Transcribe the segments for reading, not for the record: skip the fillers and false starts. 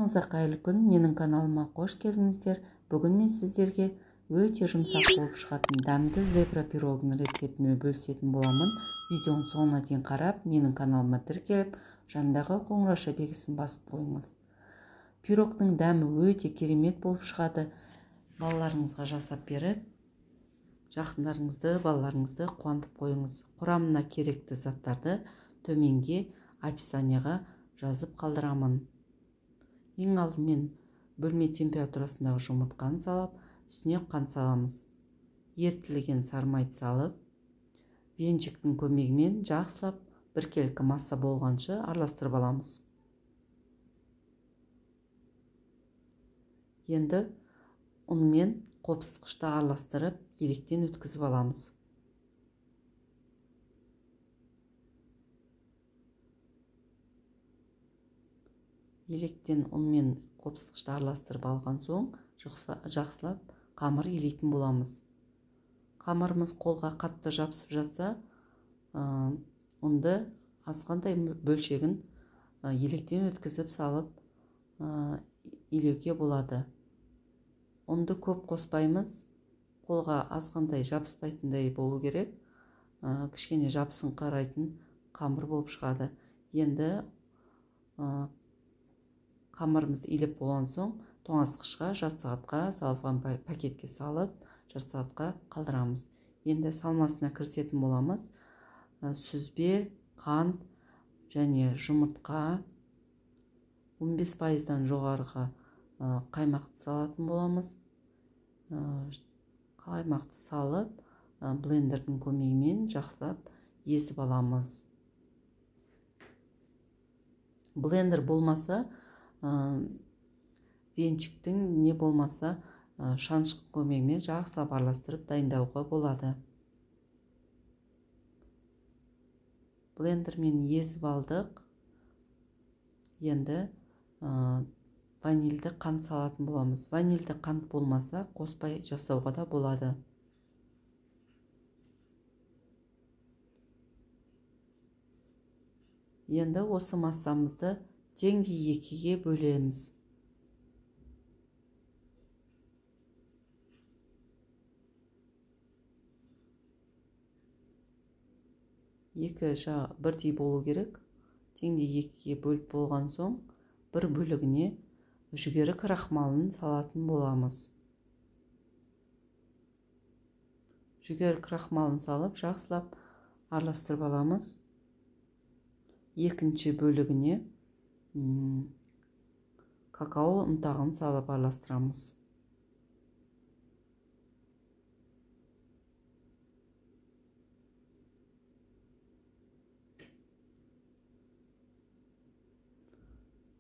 Баршаңызға қайырлы күн, менің каналыма қош келдіңіздер. Бүгін мен сіздерге өте жұмсақ болып шығатын дәмді зебра пирогының рецептімен бөлісетін боламын. Видеоның соңына дейін қарап, менің каналыма тіркеліп, жанындағы қоңырауша белгісін басып қойыңыз. Пирогның дәмі өте керемет болып шығады. Балаларыңызға жасап беріп, жақындарыңызды, балаларыңызды қуантып қойыңыз. Құрамына керекті заттарды төменге описанияға жазып қалдырамын. Ең алдымен бөлме температурасындағы жұмыртқаны салып, үстіне қант саламыз. Ерітілген сарымайды салып, венчиктің көмегімен жақсылап біркелкі масса болғанша араластырып аламыз. Енді ұнмен қопсытқышта араластырып, електен өткізіп аламыз. Електен ұнмен қопсытқышта араластырып алған соң, жақсылап қамыр елейтін боламыз. Қамырымыз қолға қатты жабысып жатса, ұнды азғандай бөлшегін електен өткізіп салып илеуге болады. Ұнды көп қоспаймыз, қолға азғандай жабыспайтындай болу керек. Кішкене жабысын қарайтын қамыр болып шығады. Енді қамырымызды илеп болған соң, тоңазытқышқа жарты сағатқа салфан пакетке салып, жарты сағатқа қалдырамыз. Енді салмасына кірісетін боламыз. Сүзбе, қант және жұмыртқа, 15%-дан жоғарғы қаймақты салатын боламыз. Қаймақты салып, блендердің көмегімен жақсылап езіп аламыз. Блендер болмаса, венчиктің не болмаса шаншық көмегімен жақсылап араластырып дайындауға болады. Блендермен езіп алдық. Енді ванильді қант салатын боламыз. Ванильді қант болмаса қоспай жасауға да болады. Енді осы массамызды теңдей екіге бөлеміз. Екі жағы бірдей болу керек. Теңдей екіге бөліп болған соң, бір бөлігіне жүгері крахмалын салатын боламыз. Жүгері крахмалын салып, жақсылап араластырып аламыз. Екінші бөлігіне какао ұнтағын салып араластырамыз.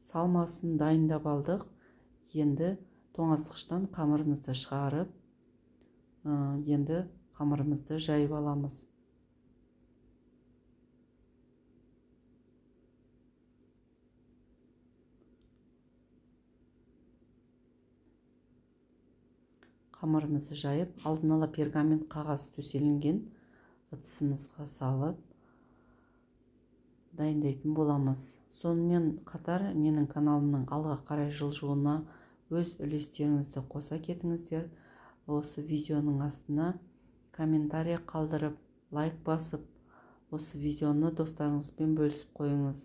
Салмасын дайындап алдық. Енді тоңазытқыштан қамырымызды шығарып, енді қамырымызды жайып аламыз. Қамырымызды жайып, алдын ала пергамент қағаз төселінген ыдысымызға салып дайындайтын боламыз. Сонымен қатар менің каналымның алға қарай жылжуына өз үлестеріңізді қоса кетіңіздер. Осы видеоның астына комментарий қалдырып, лайк басып, осы видеоны достарыңызбен бөлісіп қойыңыз.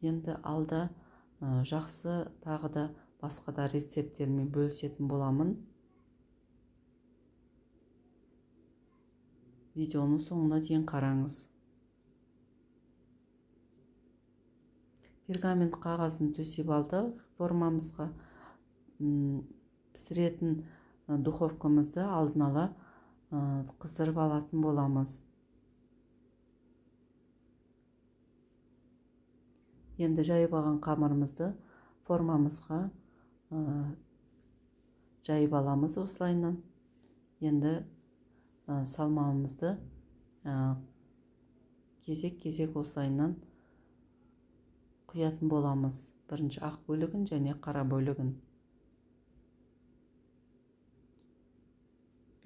Енді алда жақсы тағы да басқа да рецепттермен бөлісетін боламын. Видеоны соңына дейін қараңыз. Пергамент қағазын төсеп алдық. Формамызға пісіретін духовкамызды алдын ала қыздырып алатын боламыз. Енді жайып алған қамырымызды формамызға жайып аламыз осылайынан. Енді салмамызды кезек-кезек осылайынан құятын боламыз. Бірінші ақ бөлігін және қара бөлігін.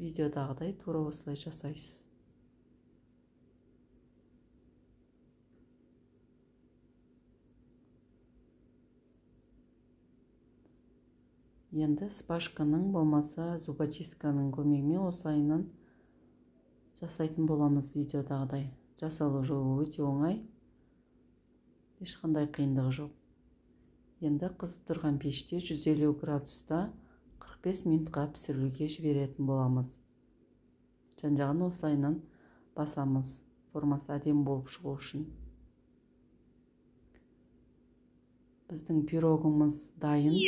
Видеодағыдай тура осылай жасайсыз. Енді спашканың болмаса зубочистканың көмегімен осылайынан жасайтын боламыз видеодағыдай. Жасалу жолы өте оңай, ешқандай қиындығы жоқ. Енді қызып тұрған пеште 150 градуста 45 минутқа пісіруге жіберетін боламыз. Жан-жағын осылайынан басамыз, формасы әдемі болып шығу үшін. Біздің пирогымыз дайын.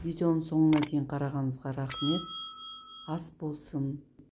Видеоның соңына дейін қарағаныңызға рахмет. Ас болсын.